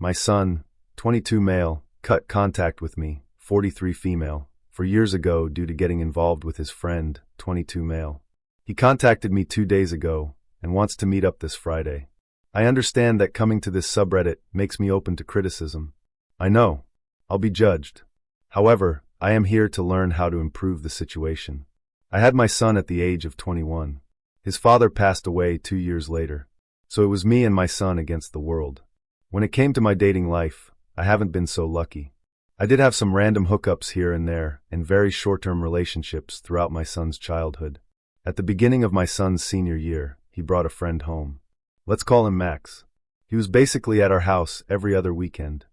My son, 22 male, cut contact with me, 43 female, for years ago due to getting involved with his friend, 22 male. He contacted me 2 days ago and wants to meet up this Friday. I understand that coming to this subreddit makes me open to criticism. I know. I'll be judged. However, I am here to learn how to improve the situation. I had my son at the age of 21. His father passed away 2 years later. So it was me and my son against the world. When it came to my dating life, I haven't been so lucky. I did have some random hookups here and there and very short-term relationships throughout my son's childhood. At the beginning of my son's senior year, he brought a friend home. Let's call him Max. He was basically at our house every other weekend.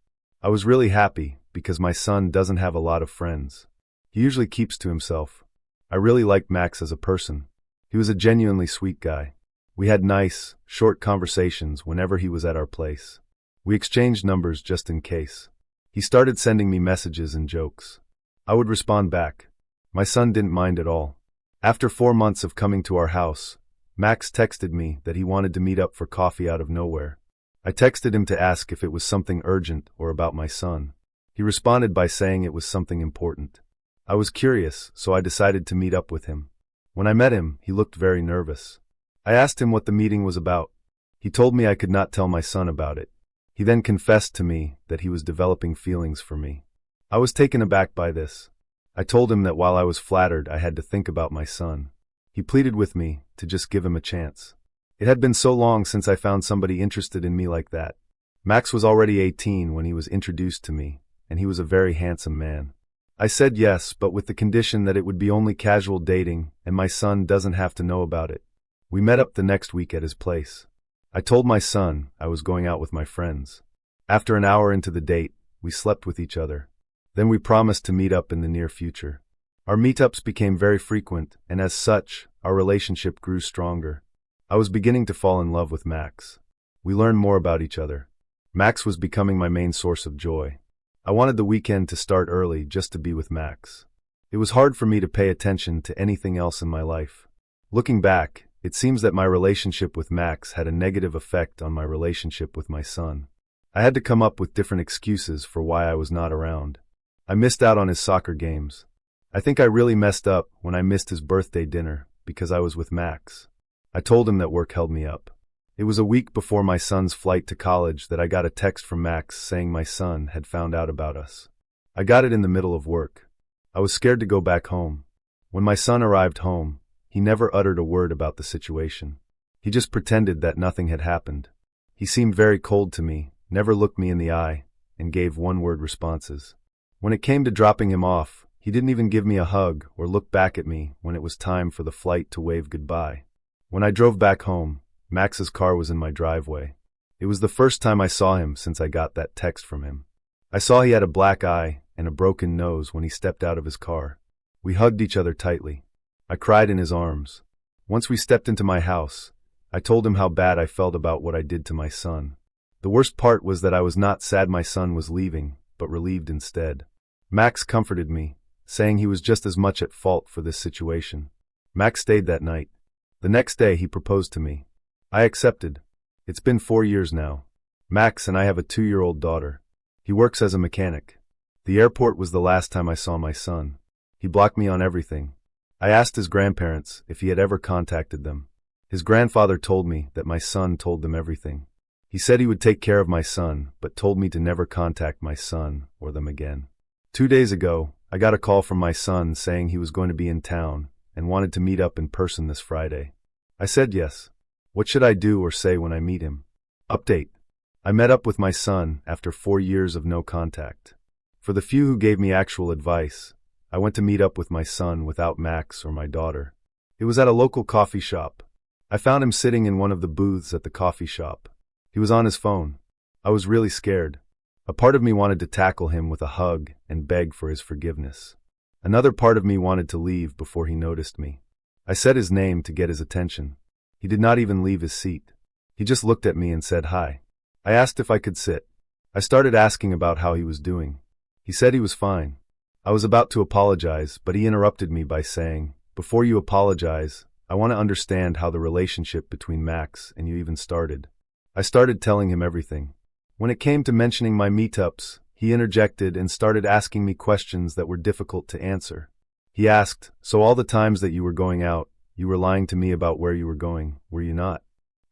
I was really happy because my son doesn't have a lot of friends. He usually keeps to himself. I really liked Max as a person. He was a genuinely sweet guy. We had nice, short conversations whenever he was at our place. We exchanged numbers just in case. He started sending me messages and jokes. I would respond back. My son didn't mind at all. After 4 months of coming to our house, Max texted me that he wanted to meet up for coffee out of nowhere. I texted him to ask if it was something urgent or about my son. He responded by saying it was something important. I was curious, so I decided to meet up with him. When I met him, he looked very nervous. I asked him what the meeting was about. He told me I could not tell my son about it. He then confessed to me that he was developing feelings for me. I was taken aback by this. I told him that while I was flattered, I had to think about my son. He pleaded with me to just give him a chance. It had been so long since I found somebody interested in me like that. Max was already 18 when he was introduced to me, and he was a very handsome man. I said yes, but with the condition that it would be only casual dating and my son doesn't have to know about it. We met up the next week at his place. I told my son I was going out with my friends. After an hour into the date, we slept with each other. Then we promised to meet up in the near future. Our meetups became very frequent, and as such, our relationship grew stronger. I was beginning to fall in love with Max. We learned more about each other. Max was becoming my main source of joy. I wanted the weekend to start early just to be with Max. It was hard for me to pay attention to anything else in my life. Looking back, it seems that my relationship with Max had a negative effect on my relationship with my son. I had to come up with different excuses for why I was not around. I missed out on his soccer games. I think I really messed up when I missed his birthday dinner because I was with Max. I told him that work held me up. It was a week before my son's flight to college that I got a text from Max saying my son had found out about us. I got it in the middle of work. I was scared to go back home. When my son arrived home, he never uttered a word about the situation. He just pretended that nothing had happened. He seemed very cold to me, never looked me in the eye, and gave one-word responses. When it came to dropping him off, he didn't even give me a hug or look back at me when it was time for the flight to wave goodbye. When I drove back home, Max's car was in my driveway. It was the first time I saw him since I got that text from him. I saw he had a black eye and a broken nose when he stepped out of his car. We hugged each other tightly. I cried in his arms. Once we stepped into my house, I told him how bad I felt about what I did to my son. The worst part was that I was not sad my son was leaving, but relieved instead. Max comforted me, saying he was just as much at fault for this situation. Max stayed that night. The next day he proposed to me. I accepted. It's been 4 years now. Max and I have a 2-year-old daughter. He works as a mechanic. The airport was the last time I saw my son. He blocked me on everything. I asked his grandparents if he had ever contacted them. His grandfather told me that my son told them everything. He said he would take care of my son, but told me to never contact my son or them again. 2 days ago, I got a call from my son saying he was going to be in town and wanted to meet up in person this Friday. I said yes. What should I do or say when I meet him? Update. I met up with my son after 4 years of no contact. For the few who gave me actual advice, I went to meet up with my son without Max or my daughter. It was at a local coffee shop. I found him sitting in one of the booths at the coffee shop. He was on his phone. I was really scared. A part of me wanted to tackle him with a hug and beg for his forgiveness. Another part of me wanted to leave before he noticed me. I said his name to get his attention. He did not even leave his seat. He just looked at me and said hi. I asked if I could sit. I started asking about how he was doing. He said he was fine. I was about to apologize, but he interrupted me by saying, "Before you apologize, I want to understand how the relationship between Max and you even started." I started telling him everything. When it came to mentioning my meetups, he interjected and started asking me questions that were difficult to answer. He asked, "So all the times that you were going out, you were lying to me about where you were going, were you not?"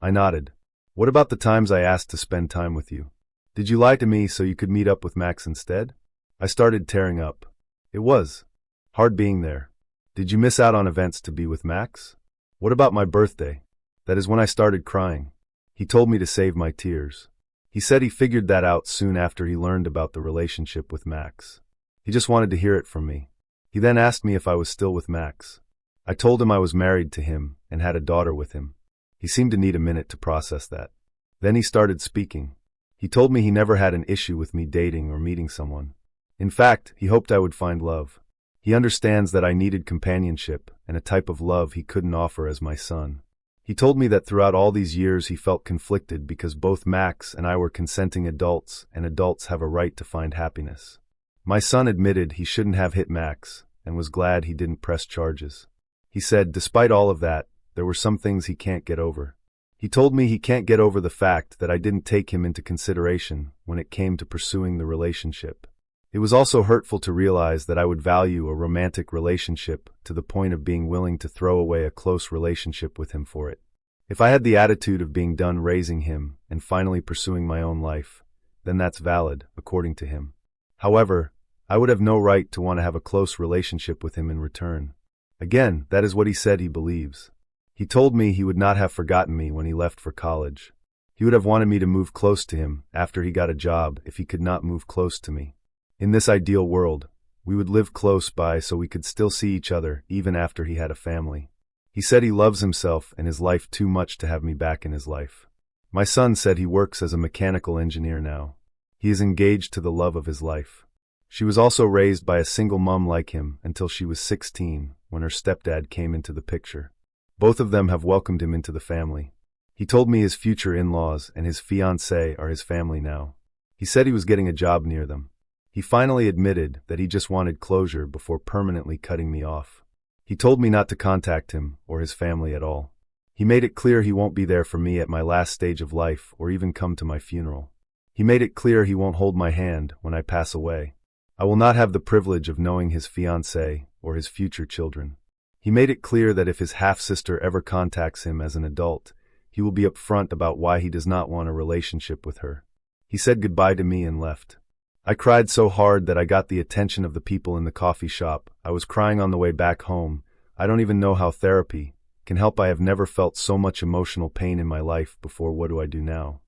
I nodded. "What about the times I asked to spend time with you? Did you lie to me so you could meet up with Max instead?" I started tearing up. It was hard being there. "Did you miss out on events to be with Max? What about my birthday?" That is when I started crying. He told me to save my tears. He said he figured that out soon after he learned about the relationship with Max. He just wanted to hear it from me. He then asked me if I was still with Max. I told him I was married to him and had a daughter with him. He seemed to need a minute to process that. Then he started speaking. He told me he never had an issue with me dating or meeting someone. In fact, he hoped I would find love. He understands that I needed companionship and a type of love he couldn't offer as my son. He told me that throughout all these years he felt conflicted because both Max and I were consenting adults, and adults have a right to find happiness. My son admitted he shouldn't have hit Max and was glad he didn't press charges. He said, despite all of that, there were some things he can't get over. He told me he can't get over the fact that I didn't take him into consideration when it came to pursuing the relationship. It was also hurtful to realize that I would value a romantic relationship to the point of being willing to throw away a close relationship with him for it. If I had the attitude of being done raising him and finally pursuing my own life, then that's valid, according to him. However, I would have no right to want to have a close relationship with him in return. Again, that is what he said he believes. He told me he would not have forgotten me when he left for college. He would have wanted me to move close to him after he got a job if he could not move close to me. In this ideal world, we would live close by so we could still see each other even after he had a family. He said he loves himself and his life too much to have me back in his life. My son said he works as a mechanical engineer now. He is engaged to the love of his life. She was also raised by a single mom like him until she was 16, when her stepdad came into the picture. Both of them have welcomed him into the family. He told me his future in-laws and his fiancée are his family now. He said he was getting a job near them. He finally admitted that he just wanted closure before permanently cutting me off. He told me not to contact him or his family at all. He made it clear he won't be there for me at my last stage of life or even come to my funeral. He made it clear he won't hold my hand when I pass away. I will not have the privilege of knowing his fiancée or his future children. He made it clear that if his half-sister ever contacts him as an adult, he will be upfront about why he does not want a relationship with her. He said goodbye to me and left. I cried so hard that I got the attention of the people in the coffee shop. I was crying on the way back home. I don't even know how therapy can help. I have never felt so much emotional pain in my life before. What do I do now?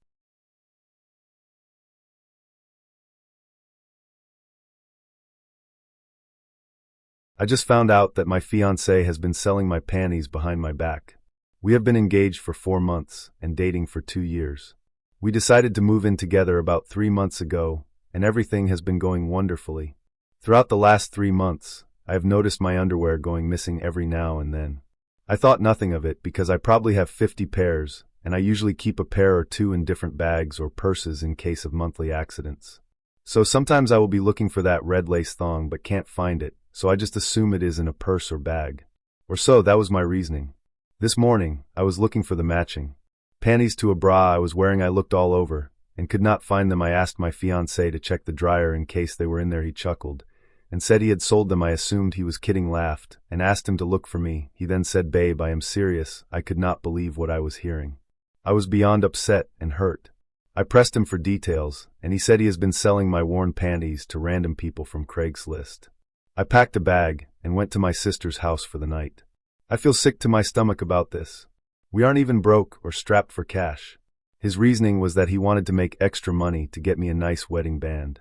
I just found out that my fiancé has been selling my panties behind my back. We have been engaged for 4 months and dating for 2 years. We decided to move in together about 3 months ago, and everything has been going wonderfully. Throughout the last 3 months, I have noticed my underwear going missing every now and then. I thought nothing of it because I probably have 50 pairs, and I usually keep a pair or two in different bags or purses in case of monthly accidents. So sometimes I will be looking for that red lace thong but can't find it, so I just assume it is in a purse or bag. Or so, that was my reasoning. This morning, I was looking for the matching panties to a bra I was wearing. I looked all over and could not find them. I asked my fiancé to check the dryer in case they were in there. He chuckled and said he had sold them. I assumed he was kidding, laughed, and asked him to look for me. He then said, "Babe, I am serious." I could not believe what I was hearing. I was beyond upset and hurt. I pressed him for details, and he said he has been selling my worn panties to random people from Craigslist. I packed a bag and went to my sister's house for the night. I feel sick to my stomach about this. We aren't even broke or strapped for cash. His reasoning was that he wanted to make extra money to get me a nice wedding band.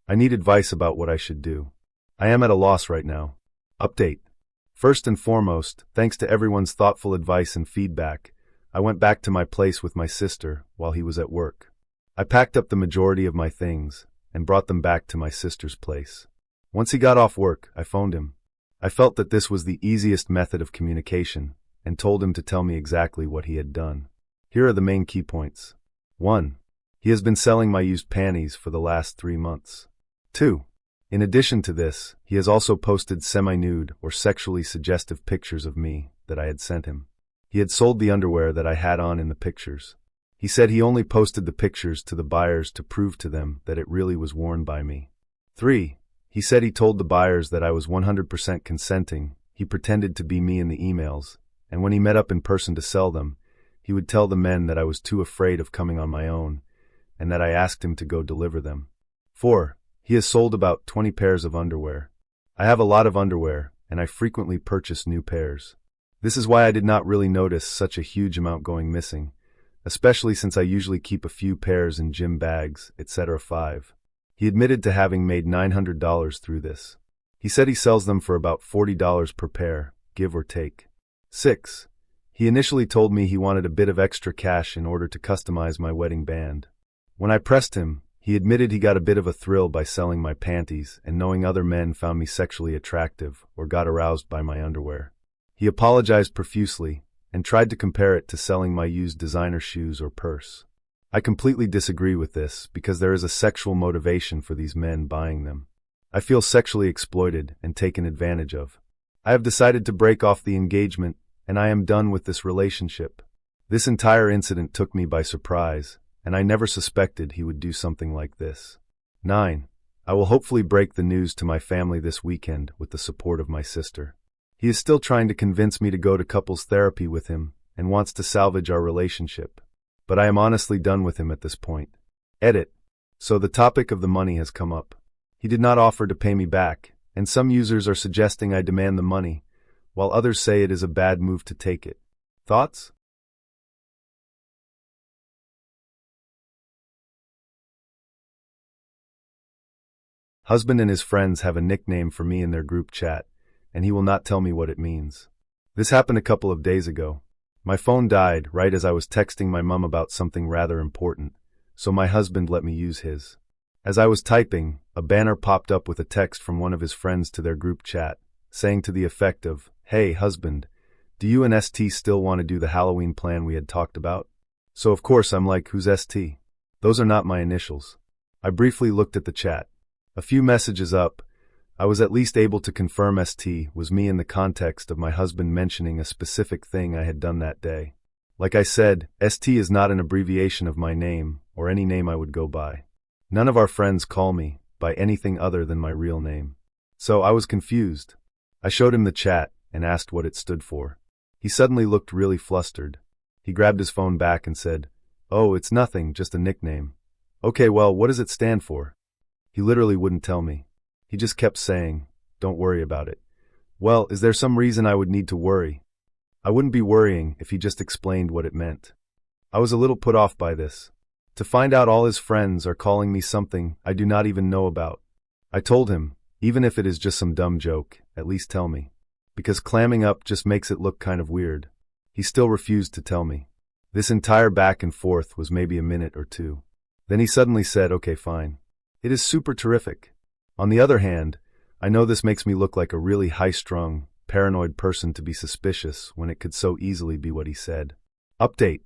I need advice about what I should do. I am at a loss right now. Update. First and foremost, thanks to everyone's thoughtful advice and feedback, I went back to my place with my sister while he was at work. I packed up the majority of my things and brought them back to my sister's place. Once he got off work, I phoned him. I felt that this was the easiest method of communication and told him to tell me exactly what he had done. Here are the main key points. 1. He has been selling my used panties for the last 3 months. 2. In addition to this, he has also posted semi-nude or sexually suggestive pictures of me that I had sent him. He had sold the underwear that I had on in the pictures. He said he only posted the pictures to the buyers to prove to them that it really was worn by me. 3. He said he told the buyers that I was 100% consenting. He pretended to be me in the emails, and when he met up in person to sell them, he would tell the men that I was too afraid of coming on my own, and that I asked him to go deliver them. 4. He has sold about 20 pairs of underwear. I have a lot of underwear, and I frequently purchase new pairs. This is why I did not really notice such a huge amount going missing, especially since I usually keep a few pairs in gym bags, etc. 5. He admitted to having made $900 through this. He said he sells them for about $40 per pair, give or take. 6. He initially told me he wanted a bit of extra cash in order to customize my wedding band. When I pressed him, he admitted he got a bit of a thrill by selling my panties and knowing other men found me sexually attractive or got aroused by my underwear. He apologized profusely and tried to compare it to selling my used designer shoes or purse. I completely disagree with this because there is a sexual motivation for these men buying them. I feel sexually exploited and taken advantage of. I have decided to break off the engagement and I am done with this relationship. This entire incident took me by surprise, and I never suspected he would do something like this. 9. I will hopefully break the news to my family this weekend with the support of my sister. He is still trying to convince me to go to couples therapy with him and wants to salvage our relationship. But I am honestly done with him at this point. Edit. So the topic of the money has come up. He did not offer to pay me back, and some users are suggesting I demand the money, while others say it is a bad move to take it. Thoughts? Husband and his friends have a nickname for me in their group chat, and he will not tell me what it means. This happened a couple of days ago. My phone died right as I was texting my mom about something rather important, so my husband let me use his. As I was typing, a banner popped up with a text from one of his friends to their group chat, saying to the effect of, "Hey, husband, do you and ST still want to do the Halloween plan we had talked about?" So of course I'm like, who's ST? Those are not my initials. I briefly looked at the chat. A few messages up, I was at least able to confirm ST was me in the context of my husband mentioning a specific thing I had done that day. Like I said, ST is not an abbreviation of my name or any name I would go by. None of our friends call me by anything other than my real name. So I was confused. I showed him the chat and asked what it stood for. He suddenly looked really flustered. He grabbed his phone back and said, "Oh, it's nothing, just a nickname." "Okay, well, what does it stand for?" He literally wouldn't tell me. He just kept saying, "Don't worry about it." Well, is there some reason I would need to worry? I wouldn't be worrying if he just explained what it meant. I was a little put off by this. To find out all his friends are calling me something I do not even know about. I told him, even if it is just some dumb joke, at least tell me. Because clamming up just makes it look kind of weird. He still refused to tell me. This entire back and forth was maybe a minute or two. Then he suddenly said, "Okay, fine." It is super terrific. On the other hand, I know this makes me look like a really high-strung, paranoid person to be suspicious when it could so easily be what he said. Update.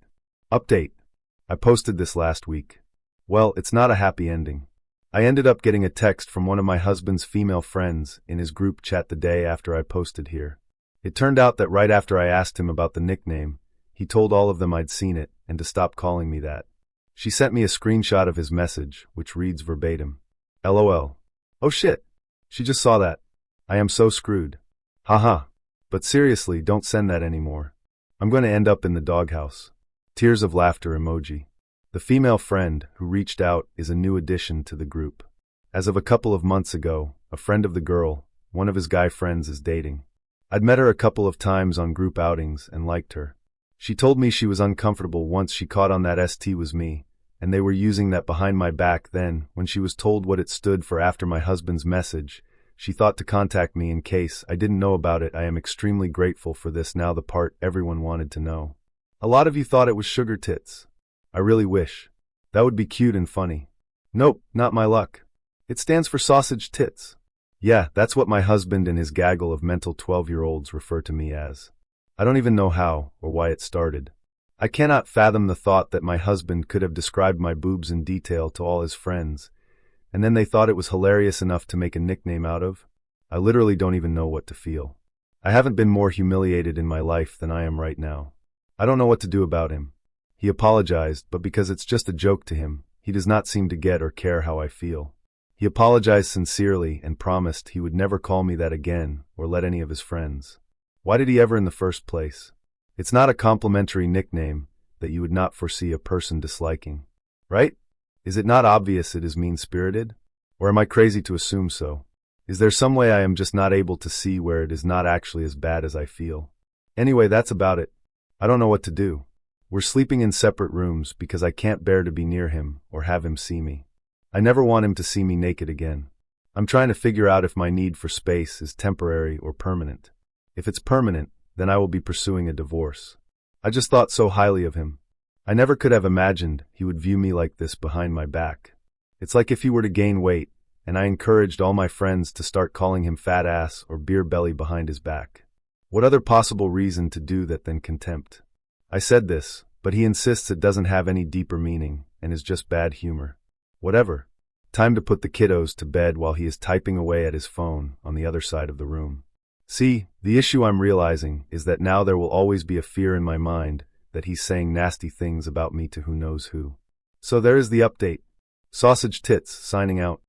Update. I posted this last week. Well, it's not a happy ending. I ended up getting a text from one of my husband's female friends in his group chat the day after I posted here. It turned out that right after I asked him about the nickname, he told all of them I'd seen it and to stop calling me that. She sent me a screenshot of his message, which reads verbatim. LOL. Oh shit. She just saw that. I am so screwed. Haha. But seriously, don't send that anymore. I'm going to end up in the doghouse. Tears of laughter emoji. The female friend who reached out is a new addition to the group. As of a couple of months ago, a friend of the girl, one of his guy friends, is dating. I'd met her a couple of times on group outings and liked her. She told me she was uncomfortable once she caught on that ST was me, and they were using that behind my back. Then, when she was told what it stood for after my husband's message, she thought to contact me in case I didn't know about it. I am extremely grateful for this. Now the part everyone wanted to know. A lot of you thought it was sugar tits. I really wish. That would be cute and funny. Nope, not my luck. It stands for sausage tits. Yeah, that's what my husband and his gaggle of mental 12-year-olds refer to me as. I don't even know how or why it started. I cannot fathom the thought that my husband could have described my boobs in detail to all his friends, and then they thought it was hilarious enough to make a nickname out of. I literally don't even know what to feel. I haven't been more humiliated in my life than I am right now. I don't know what to do about him. He apologized, but because it's just a joke to him, he does not seem to get or care how I feel. He apologized sincerely and promised he would never call me that again or let any of his friends. Why did he ever in the first place? It's not a complimentary nickname that you would not foresee a person disliking, right? Is it not obvious it is mean-spirited? Or am I crazy to assume so? Is there some way I am just not able to see where it is not actually as bad as I feel? Anyway, that's about it. I don't know what to do. We're sleeping in separate rooms because I can't bear to be near him or have him see me. I never want him to see me naked again. I'm trying to figure out if my need for space is temporary or permanent. If it's permanent, then I will be pursuing a divorce. I just thought so highly of him. I never could have imagined he would view me like this behind my back. It's like if he were to gain weight, and I encouraged all my friends to start calling him fat ass or beer belly behind his back. What other possible reason to do that than contempt? I said this, but he insists it doesn't have any deeper meaning and is just bad humor. Whatever. Time to put the kiddos to bed while he is typing away at his phone on the other side of the room. See, the issue I'm realizing is that now there will always be a fear in my mind that he's saying nasty things about me to who knows who. So there is the update. Sausage Tits signing out.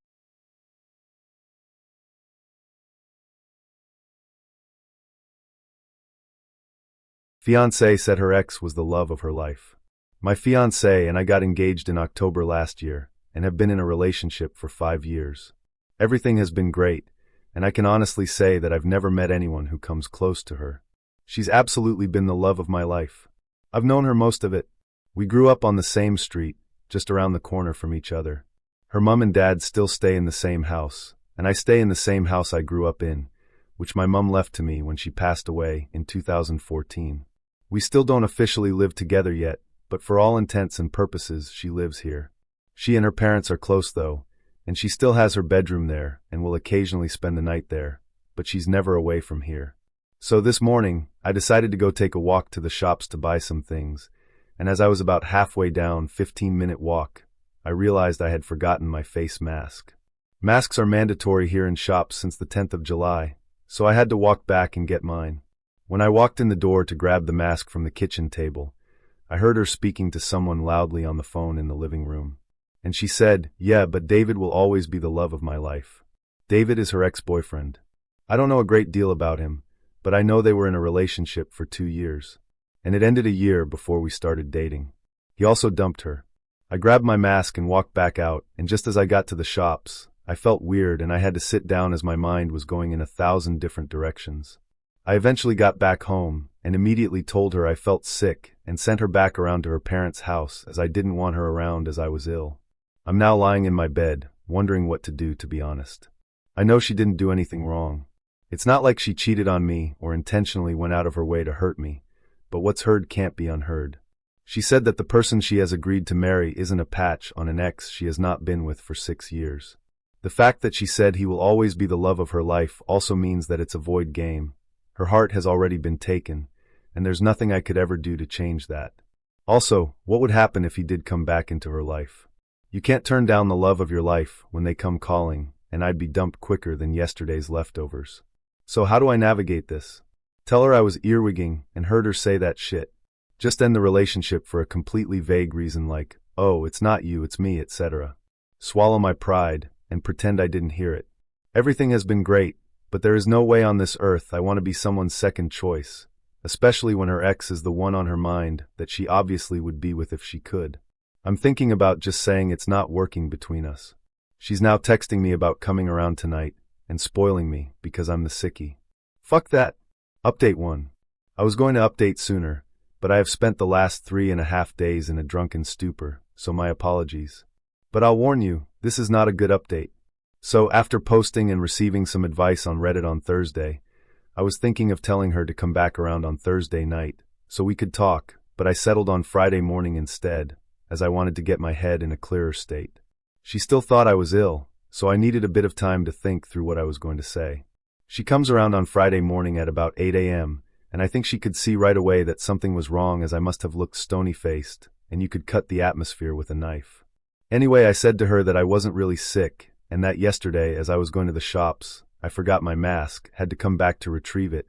Fiancée said her ex was the love of her life. My fiancée and I got engaged in October last year and have been in a relationship for 5 years. Everything has been great, and I can honestly say that I've never met anyone who comes close to her. She's absolutely been the love of my life. I've known her most of it. We grew up on the same street, just around the corner from each other. Her mom and dad still stay in the same house, and I stay in the same house I grew up in, which my mom left to me when she passed away in 2014. We still don't officially live together yet, but for all intents and purposes, she lives here. She and her parents are close though, and she still has her bedroom there and will occasionally spend the night there, but she's never away from here. So this morning, I decided to go take a walk to the shops to buy some things, and as I was about halfway down 15-minute walk, I realized I had forgotten my face mask. Masks are mandatory here in shops since the 10th of July, so I had to walk back and get mine. When I walked in the door to grab the mask from the kitchen table, I heard her speaking to someone loudly on the phone in the living room. And she said, "Yeah, but David will always be the love of my life." David is her ex-boyfriend. I don't know a great deal about him, but I know they were in a relationship for 2 years. And it ended a year before we started dating. He also dumped her. I grabbed my mask and walked back out, and just as I got to the shops, I felt weird and I had to sit down as my mind was going in 1,000 different directions. I eventually got back home and immediately told her I felt sick and sent her back around to her parents' house as I didn't want her around as I was ill. I'm now lying in my bed, wondering what to do, to be honest. I know she didn't do anything wrong. It's not like she cheated on me or intentionally went out of her way to hurt me, but what's heard can't be unheard. She said that the person she has agreed to marry isn't a patch on an ex she has not been with for 6 years. The fact that she said he will always be the love of her life also means that it's a void game. Her heart has already been taken, and there's nothing I could ever do to change that. Also, what would happen if he did come back into her life? You can't turn down the love of your life when they come calling, and I'd be dumped quicker than yesterday's leftovers. So how do I navigate this? Tell her I was earwigging and heard her say that shit. Just end the relationship for a completely vague reason like, "Oh, it's not you, it's me," etc. Swallow my pride and pretend I didn't hear it. Everything has been great, but there is no way on this earth I want to be someone's second choice, especially when her ex is the one on her mind that she obviously would be with if she could. I'm thinking about just saying it's not working between us. She's now texting me about coming around tonight and spoiling me because I'm the sickie. Fuck that. Update 1. I was going to update sooner, but I have spent the last 3.5 days in a drunken stupor, so my apologies. But I'll warn you, this is not a good update. So after posting and receiving some advice on Reddit on Thursday, I was thinking of telling her to come back around on Thursday night so we could talk, but I settled on Friday morning instead, as I wanted to get my head in a clearer state. She still thought I was ill, so I needed a bit of time to think through what I was going to say. She comes around on Friday morning at about 8 a.m., and I think she could see right away that something was wrong as I must have looked stony-faced, and you could cut the atmosphere with a knife. Anyway, I said to her that I wasn't really sick, and that yesterday, as I was going to the shops, I forgot my mask, had to come back to retrieve it,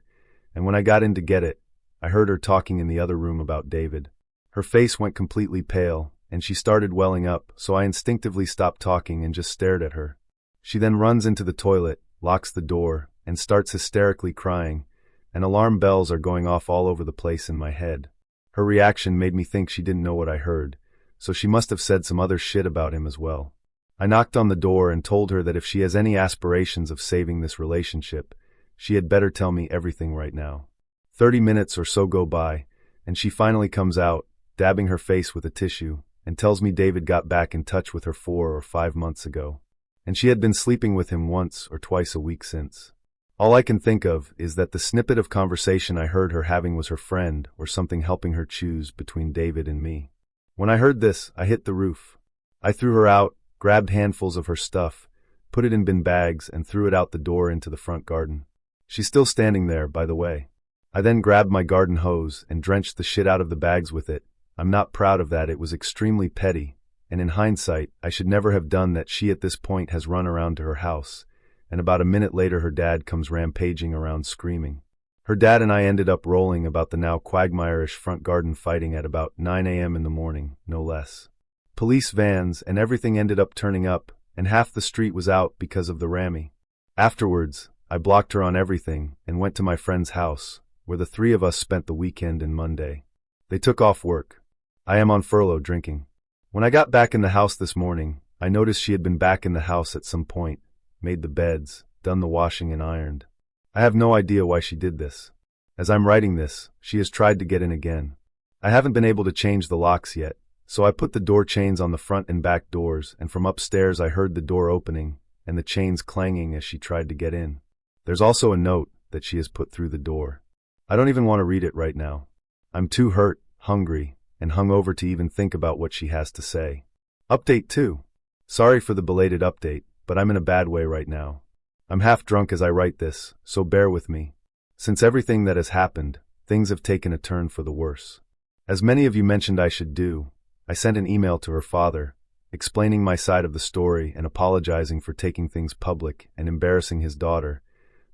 and when I got in to get it, I heard her talking in the other room about David. Her face went completely pale, and she started welling up, so I instinctively stopped talking and just stared at her. She then runs into the toilet, locks the door, and starts hysterically crying, and alarm bells are going off all over the place in my head. Her reaction made me think she didn't know what I heard, so she must have said some other shit about him as well. I knocked on the door and told her that if she has any aspirations of saving this relationship, she had better tell me everything right now. 30 minutes or so go by, and she finally comes out, dabbing her face with a tissue, and tells me David got back in touch with her 4 or 5 months ago, and she had been sleeping with him once or twice a week since. All I can think of is that the snippet of conversation I heard her having was her friend or something helping her choose between David and me. When I heard this, I hit the roof. I threw her out, grabbed handfuls of her stuff, put it in bin bags, and threw it out the door into the front garden. She's still standing there, by the way. I then grabbed my garden hose and drenched the shit out of the bags with it. I'm not proud of that, it was extremely petty, and in hindsight, I should never have done that. She at this point has run around to her house, and about a minute later her dad comes rampaging around screaming. Her dad and I ended up rolling about the now quagmire-ish front garden fighting at about 9 a.m. in the morning, no less. Police vans and everything ended up turning up, and half the street was out because of the rammy. Afterwards, I blocked her on everything and went to my friend's house, where the three of us spent the weekend and Monday. They took off work. I am on furlough drinking. When I got back in the house this morning, I noticed she had been back in the house at some point, made the beds, done the washing and ironed. I have no idea why she did this. As I'm writing this, she has tried to get in again. I haven't been able to change the locks yet, so I put the door chains on the front and back doors, and from upstairs I heard the door opening and the chains clanging as she tried to get in. There's also a note that she has put through the door. I don't even want to read it right now. I'm too hurt, hungry, and hungover to even think about what she has to say. Update 2. Sorry for the belated update, but I'm in a bad way right now. I'm half drunk as I write this, so bear with me. Since everything that has happened, things have taken a turn for the worse. As many of you mentioned I should do, I sent an email to her father, explaining my side of the story and apologizing for taking things public and embarrassing his daughter,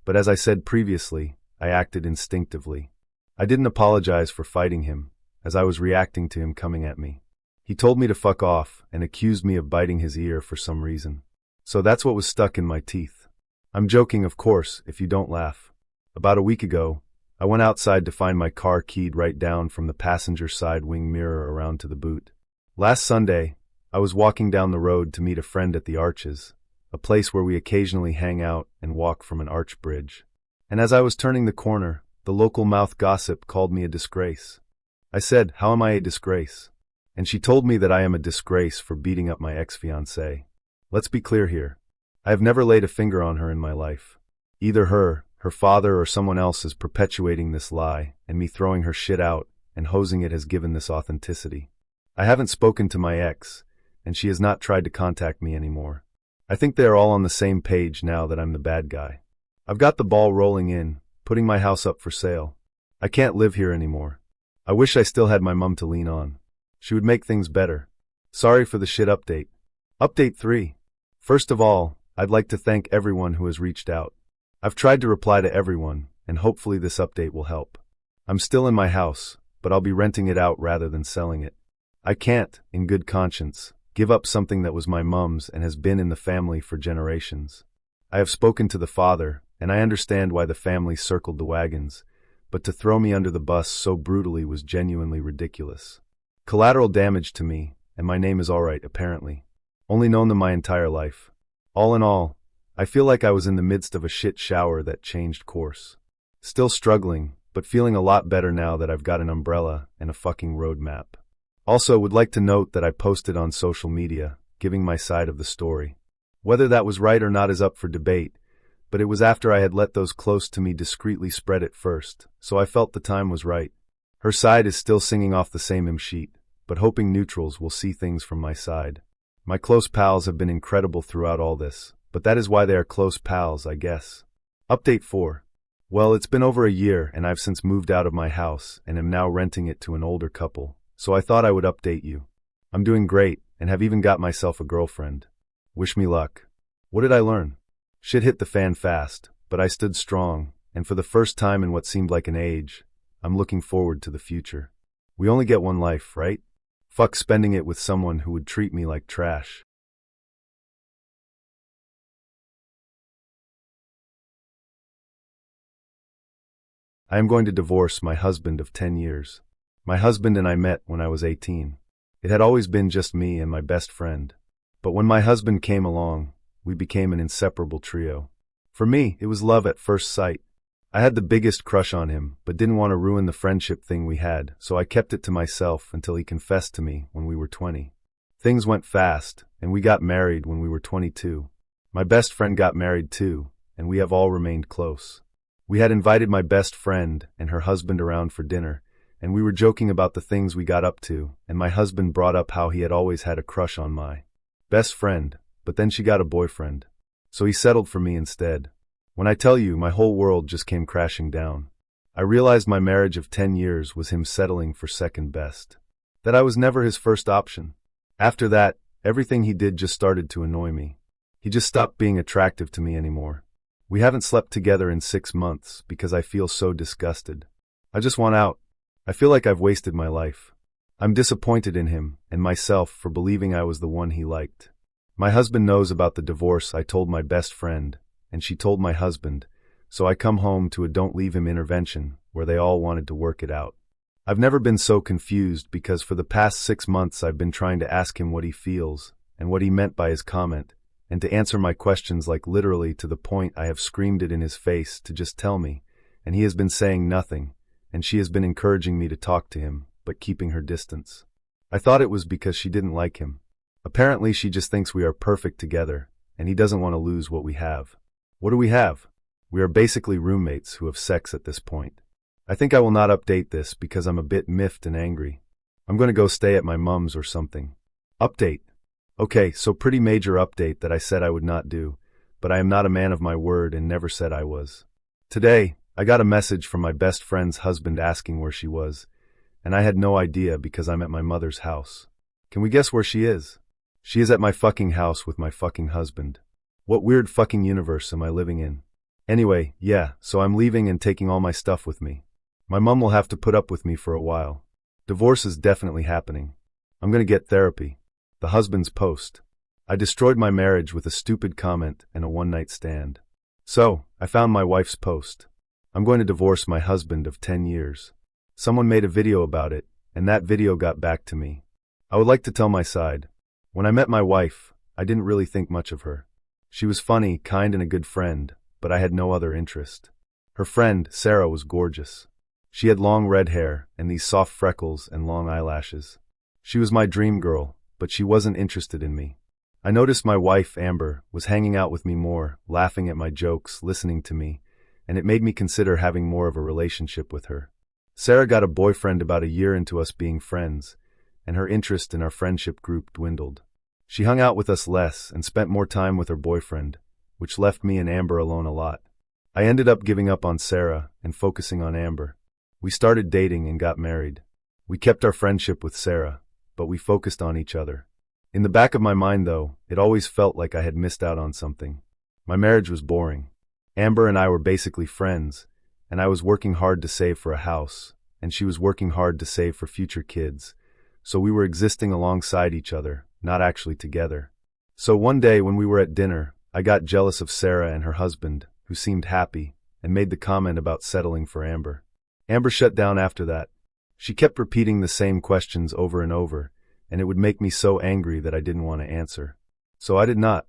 but as I said previously, I acted instinctively. I didn't apologize for fighting him, as I was reacting to him coming at me. He told me to fuck off and accused me of biting his ear for some reason. So that's what was stuck in my teeth. I'm joking, of course, if you don't laugh. About a week ago, I went outside to find my car keyed right down from the passenger side wing mirror around to the boot. Last Sunday, I was walking down the road to meet a friend at the Arches, a place where we occasionally hang out and walk from an arch bridge. And as I was turning the corner, the local mouth gossip called me a disgrace. I said, "How am I a disgrace?" And she told me that I am a disgrace for beating up my ex-fiancée. Let's be clear here. I have never laid a finger on her in my life. Either her father, or someone else is perpetuating this lie, and me throwing her shit out and hosing it has given this authenticity. I haven't spoken to my ex, and she has not tried to contact me anymore. I think they are all on the same page now that I'm the bad guy. I've got the ball rolling in, putting my house up for sale. I can't live here anymore. I wish I still had my mum to lean on. She would make things better. Sorry for the shit update. Update 3. First of all, I'd like to thank everyone who has reached out. I've tried to reply to everyone, and hopefully this update will help. I'm still in my house, but I'll be renting it out rather than selling it. I can't, in good conscience, give up something that was my mum's and has been in the family for generations. I have spoken to the father, and I understand why the family circled the wagons, but to throw me under the bus so brutally was genuinely ridiculous. Collateral damage to me, and my name is alright apparently. Only known them my entire life. All in all, I feel like I was in the midst of a shit shower that changed course. Still struggling, but feeling a lot better now that I've got an umbrella and a fucking road map. Also would like to note that I posted on social media, giving my side of the story. Whether that was right or not is up for debate, but it was after I had let those close to me discreetly spread it first, so I felt the time was right. Her side is still singing off the same sheet, but hoping neutrals will see things from my side. My close pals have been incredible throughout all this, but that is why they are close pals, I guess. Update 4. Well, it's been over a year and I've since moved out of my house and am now renting it to an older couple, so I thought I would update you. I'm doing great and have even got myself a girlfriend. Wish me luck. What did I learn? Shit hit the fan fast, but I stood strong, and for the first time in what seemed like an age, I'm looking forward to the future. We only get one life, right? Fuck spending it with someone who would treat me like trash. I am going to divorce my husband of 10 years. My husband and I met when I was 18. It had always been just me and my best friend. But when my husband came along, we became an inseparable trio. For me, it was love at first sight. I had the biggest crush on him, but didn't want to ruin the friendship thing we had, so I kept it to myself until he confessed to me when we were 20. Things went fast, and we got married when we were 22. My best friend got married too, and we have all remained close. We had invited my best friend and her husband around for dinner, and we were joking about the things we got up to, and my husband brought up how he had always had a crush on my best friend, but then she got a boyfriend. So he settled for me instead. When I tell you, my whole world just came crashing down. I realized my marriage of 10 years was him settling for second best. That I was never his first option. After that, everything he did just started to annoy me. He just stopped being attractive to me anymore. We haven't slept together in 6 months because I feel so disgusted. I just want out. I feel like I've wasted my life. I'm disappointed in him and myself for believing I was the one he liked. My husband knows about the divorce I told my best friend, and she told my husband, so I come home to a don't leave him intervention where they all wanted to work it out. I've never been so confused because for the past 6 months I've been trying to ask him what he feels and what he meant by his comment, and to answer my questions like literally to the point I have screamed it in his face to just tell me, and he has been saying nothing, and she has been encouraging me to talk to him, but keeping her distance. I thought it was because she didn't like him. Apparently she just thinks we are perfect together, and he doesn't want to lose what we have. What do we have? We are basically roommates who have sex at this point. I think I will not update this because I'm a bit miffed and angry. I'm going to go stay at my mum's or something. Update. Okay, so pretty major update that I said I would not do, but I am not a man of my word and never said I was. Today, I got a message from my best friend's husband asking where she was, and I had no idea because I'm at my mother's house. Can we guess where she is? She is at my fucking house with my fucking husband. What weird fucking universe am I living in? Anyway, yeah, so I'm leaving and taking all my stuff with me. My mum will have to put up with me for a while. Divorce is definitely happening. I'm gonna get therapy. The husband's post. I destroyed my marriage with a stupid comment and a one-night stand. So, I found my wife's post. I'm going to divorce my husband of 10 years. Someone made a video about it, and that video got back to me. I would like to tell my side. When I met my wife, I didn't really think much of her. She was funny, kind, and a good friend, but I had no other interest. Her friend, Sarah, was gorgeous. She had long red hair and these soft freckles and long eyelashes. She was my dream girl, but she wasn't interested in me. I noticed my wife, Amber, was hanging out with me more, laughing at my jokes, listening to me, and it made me consider having more of a relationship with her. Sarah got a boyfriend about a year into us being friends, and her interest in our friendship group dwindled. She hung out with us less and spent more time with her boyfriend, which left me and Amber alone a lot. I ended up giving up on Sarah and focusing on Amber. We started dating and got married. We kept our friendship with Sarah, but we focused on each other. In the back of my mind, though, it always felt like I had missed out on something. My marriage was boring. Amber and I were basically friends, and I was working hard to save for a house, and she was working hard to save for future kids, so we were existing alongside each other, not actually together. So one day when we were at dinner, I got jealous of Sarah and her husband, who seemed happy, and made the comment about settling for Amber. Amber shut down after that. She kept repeating the same questions over and over, and it would make me so angry that I didn't want to answer. So I did not.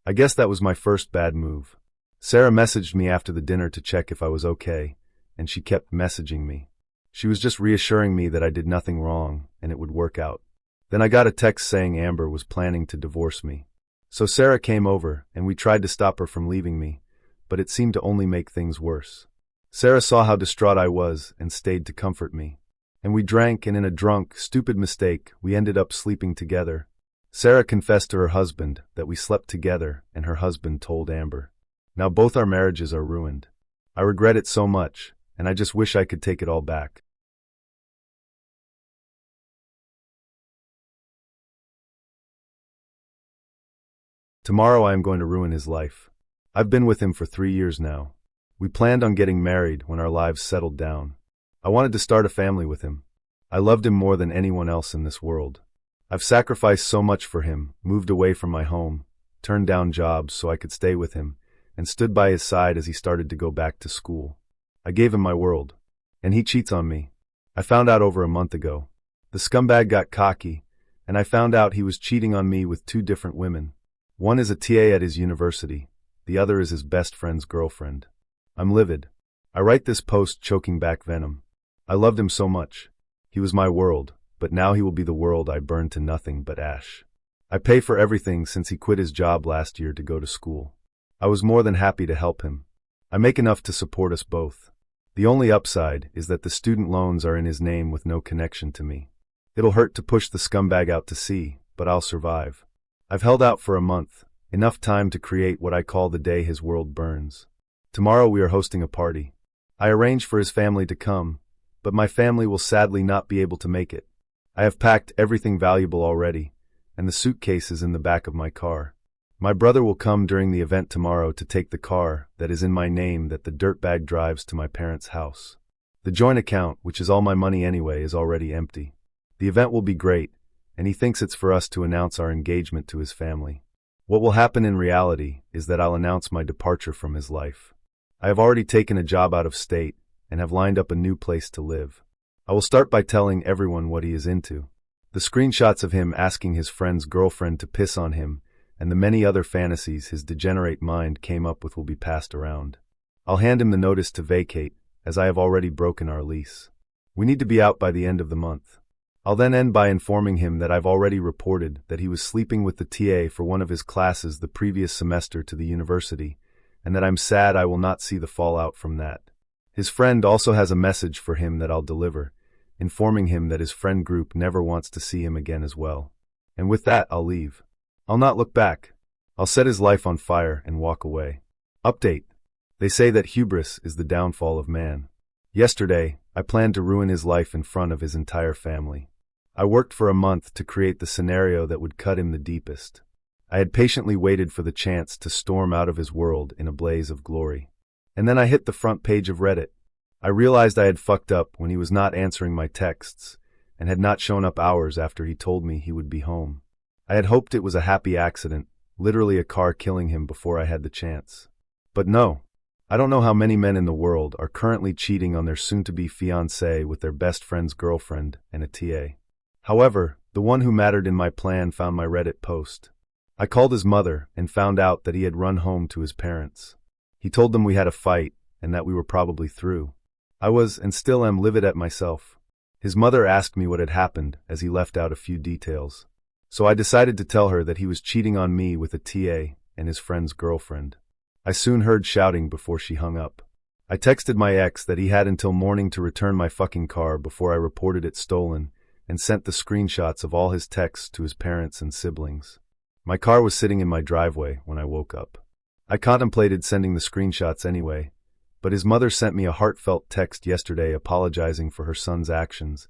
I guess that was my first bad move. Sarah messaged me after the dinner to check if I was okay, and she kept messaging me. She was just reassuring me that I did nothing wrong, and it would work out. Then I got a text saying Amber was planning to divorce me. So Sarah came over, and we tried to stop her from leaving me, but it seemed to only make things worse. Sarah saw how distraught I was and stayed to comfort me. And we drank, and in a drunk, stupid mistake, we ended up sleeping together. Sarah confessed to her husband that we slept together, and her husband told Amber. Now both our marriages are ruined. I regret it so much, and I just wish I could take it all back. Tomorrow I am going to ruin his life. I've been with him for 3 years now. We planned on getting married when our lives settled down. I wanted to start a family with him. I loved him more than anyone else in this world. I've sacrificed so much for him, moved away from my home, turned down jobs so I could stay with him, and stood by his side as he started to go back to school. I gave him my world. And he cheats on me. I found out over a month ago. The scumbag got cocky, and I found out he was cheating on me with 2 different women. One is a TA at his university. The other is his best friend's girlfriend. I'm livid. I write this post choking back venom. I loved him so much. He was my world, but now he will be the world I burned to nothing but ash. I pay for everything since he quit his job last year to go to school. I was more than happy to help him. I make enough to support us both. The only upside is that the student loans are in his name with no connection to me. It'll hurt to push the scumbag out to sea, but I'll survive. I've held out for a month, enough time to create what I call the day his world burns. Tomorrow we are hosting a party. I arranged for his family to come, but my family will sadly not be able to make it. I have packed everything valuable already, and the suitcase is in the back of my car. My brother will come during the event tomorrow to take the car that is in my name that the dirtbag drives to my parents' house. The joint account, which is all my money anyway, is already empty. The event will be great, and he thinks it's for us to announce our engagement to his family. What will happen in reality is that I'll announce my departure from his life. I have already taken a job out of state and have lined up a new place to live. I will start by telling everyone what he is into. The screenshots of him asking his friend's girlfriend to piss on him and the many other fantasies his degenerate mind came up with will be passed around. I'll hand him the notice to vacate, as I have already broken our lease. We need to be out by the end of the month. I'll then end by informing him that I've already reported that he was sleeping with the TA for one of his classes the previous semester to the university, and that I'm sad I will not see the fallout from that. His friend also has a message for him that I'll deliver, informing him that his friend group never wants to see him again as well. And with that, I'll leave. I'll not look back. I'll set his life on fire and walk away. Update. They say that hubris is the downfall of man. Yesterday, I planned to ruin his life in front of his entire family. I worked for a month to create the scenario that would cut him the deepest. I had patiently waited for the chance to storm out of his world in a blaze of glory. And then I hit the front page of Reddit. I realized I had fucked up when he was not answering my texts and had not shown up hours after he told me he would be home. I had hoped it was a happy accident, literally a car killing him before I had the chance. But no. I don't know how many men in the world are currently cheating on their soon-to-be fiancé with their best friend's girlfriend and a TA. However, the one who mattered in my plan found my Reddit post. I called his mother and found out that he had run home to his parents. He told them we had a fight and that we were probably through. I was, and still am, livid at myself. His mother asked me what had happened as he left out a few details. So I decided to tell her that he was cheating on me with a TA and his friend's girlfriend. I soon heard shouting before she hung up. I texted my ex that he had until morning to return my fucking car before I reported it stolen and sent the screenshots of all his texts to his parents and siblings. My car was sitting in my driveway when I woke up. I contemplated sending the screenshots anyway, but his mother sent me a heartfelt text yesterday apologizing for her son's actions,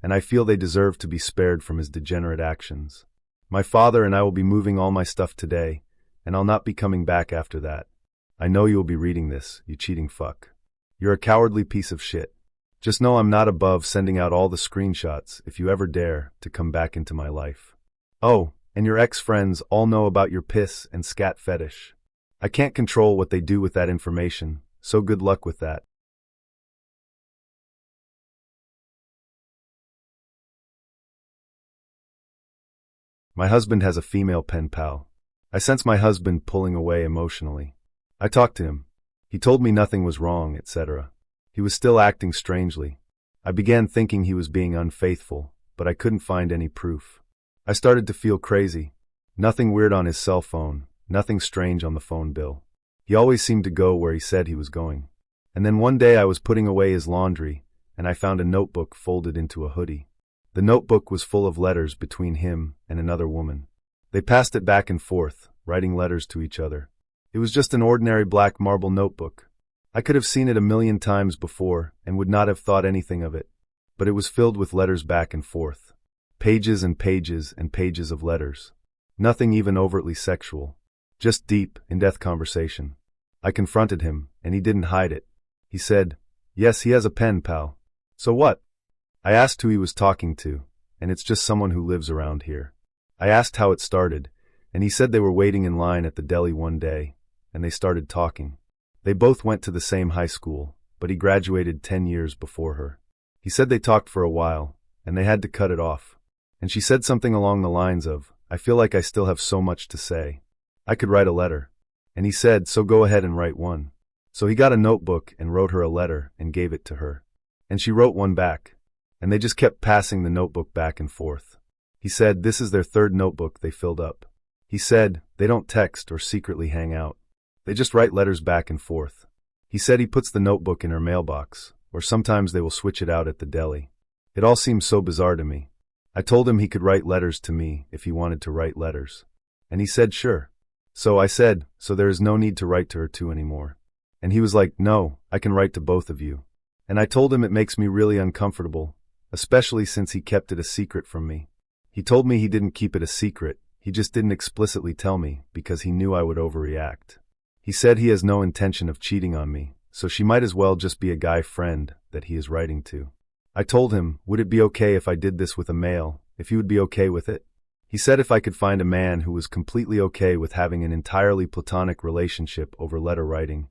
and I feel they deserve to be spared from his degenerate actions. My father and I will be moving all my stuff today, and I'll not be coming back after that. I know you will be reading this, you cheating fuck. You're a cowardly piece of shit. Just know I'm not above sending out all the screenshots if you ever dare to come back into my life. Oh, and your ex-friends all know about your piss and scat fetish. I can't control what they do with that information, so good luck with that. My husband has a female pen pal. I sense my husband pulling away emotionally. I talked to him. He told me nothing was wrong, etc. He was still acting strangely. I began thinking he was being unfaithful, but I couldn't find any proof. I started to feel crazy. Nothing weird on his cell phone, nothing strange on the phone bill. He always seemed to go where he said he was going. And then one day I was putting away his laundry, and I found a notebook folded into a hoodie. The notebook was full of letters between him and another woman. They passed it back and forth, writing letters to each other. It was just an ordinary black marble notebook. I could have seen it a million times before and would not have thought anything of it, but it was filled with letters back and forth. Pages and pages and pages of letters. Nothing even overtly sexual. Just deep, in-depth conversation. I confronted him, and he didn't hide it. He said, "Yes, he has a pen pal. So what?" I asked who he was talking to, and it's just someone who lives around here. I asked how it started, and he said they were waiting in line at the deli one day, and they started talking. They both went to the same high school, but he graduated 10 years before her. He said they talked for a while, and they had to cut it off. And she said something along the lines of, "I feel like I still have so much to say. I could write a letter." And he said, "So go ahead and write one." So he got a notebook and wrote her a letter and gave it to her. And she wrote one back. And they just kept passing the notebook back and forth. He said this is their third notebook they filled up. He said they don't text or secretly hang out. They just write letters back and forth. He said he puts the notebook in her mailbox, or sometimes they will switch it out at the deli. It all seemed so bizarre to me. I told him he could write letters to me if he wanted to write letters. And he said sure. So I said, so there is no need to write to her too anymore. And he was like, no, I can write to both of you. And I told him it makes me really uncomfortable, especially since he kept it a secret from me. He told me he didn't keep it a secret, he just didn't explicitly tell me because he knew I would overreact. He said he has no intention of cheating on me, so she might as well just be a guy friend that he is writing to. I told him, would it be okay if I did this with a male, if he would be okay with it? He said if I could find a man who was completely okay with having an entirely platonic relationship over letter writing,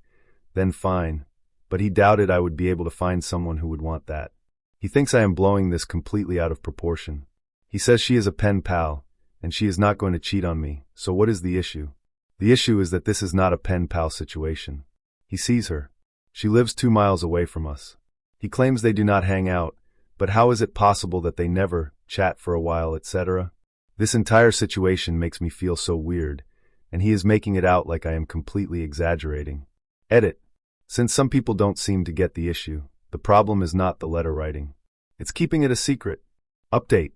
then fine, but he doubted I would be able to find someone who would want that. He thinks I am blowing this completely out of proportion. He says she is a pen pal, and she is not going to cheat on me, so what is the issue? The issue is that this is not a pen pal situation. He sees her. She lives 2 miles away from us. He claims they do not hang out, but how is it possible that they never chat for a while, etc.? This entire situation makes me feel so weird, and he is making it out like I am completely exaggerating. Edit. Since some people don't seem to get the issue, the problem is not the letter writing. It's keeping it a secret. Update.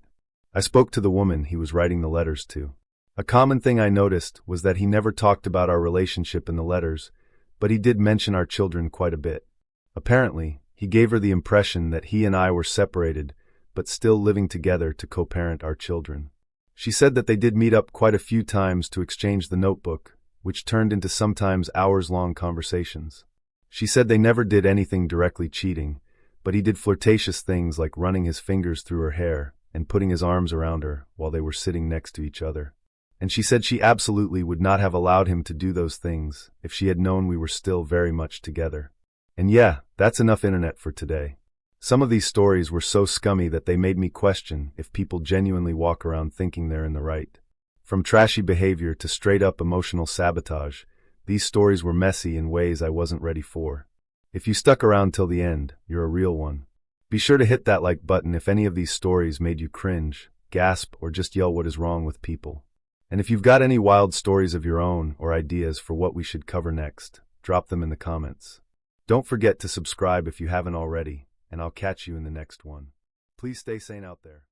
I spoke to the woman he was writing the letters to. A common thing I noticed was that he never talked about our relationship in the letters, but he did mention our children quite a bit. Apparently, he gave her the impression that he and I were separated, but still living together to co-parent our children. She said that they did meet up quite a few times to exchange the notebook, which turned into sometimes hours-long conversations. She said they never did anything directly cheating, but he did flirtatious things like running his fingers through her hair and putting his arms around her while they were sitting next to each other. And she said she absolutely would not have allowed him to do those things if she had known we were still very much together. And yeah, that's enough internet for today. Some of these stories were so scummy that they made me question if people genuinely walk around thinking they're in the right. From trashy behavior to straight-up emotional sabotage, these stories were messy in ways I wasn't ready for. If you stuck around till the end, you're a real one. Be sure to hit that like button if any of these stories made you cringe, gasp, or just yell what is wrong with people. And if you've got any wild stories of your own or ideas for what we should cover next, drop them in the comments. Don't forget to subscribe if you haven't already, and I'll catch you in the next one. Please stay sane out there.